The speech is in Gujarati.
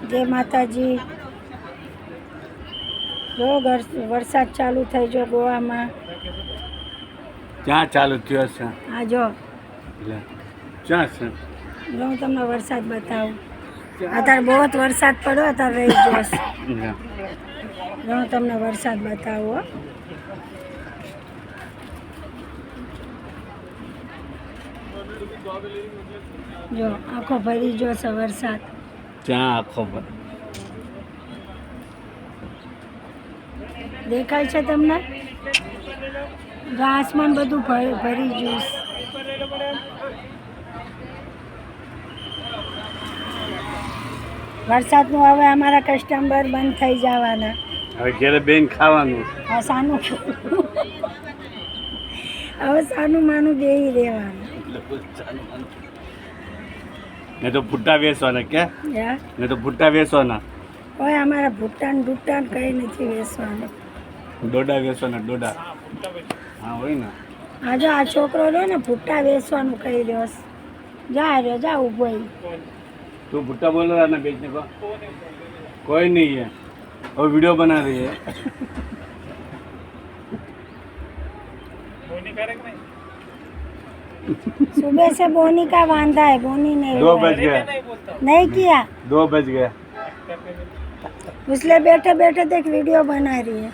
જય માતાજી। જો વરસાદ ચાલુ થઈ ગયો ગોવામાં। ક્યાં ચાલુ થયો છે? આ જો ક્યાં છે? જો હું તમને વરસાદ બતાવું। અત્યારે બહુ જ વરસાદ પડ્યો, અત્યારે રહી ગયો છે। જો હું તમને વરસાદ બતાવું। જો આખો ભરી ગયો છે વરસાદ। ક્યાં આખો ભર દેખાય છે તમને? જો આસમાન બધું ભરી ગયું છે। વરસાદનું હવે અમારા કસ્ટમર બંધ થઈ જવાના। હવે ઘરે બેન ખાવાનું। હવે સાનું હવે સાનું માનું બેહી રહેવાનું। ને તો ભૂટ્ટા વેચવાના કે? હા, ને તો ભૂટ્ટા વેચવાના, કોઈ અમારા ભૂટાન ડૂટાન કંઈ નથી વેચવાનું। ડોડા વેચવાના, ડોડા। હા હોય ને। આ જો આ છોકરો રહ્યો ને ભૂટ્ટા વેચવાનું કહી રહ્યો છે। જા રહ્યો, જા ઊભો ઈ। તું भुट्टा बोल रहा ना बेचने को? कोई नहीं है, वो वीडियो बना रही है। सुबह से बोनी का बांधा है, बोनी नहीं 2 हुआ बज है। गया, नहीं किया, 2 बज गया। इसलिए बैठे बैठे देख वीडियो बना रही है।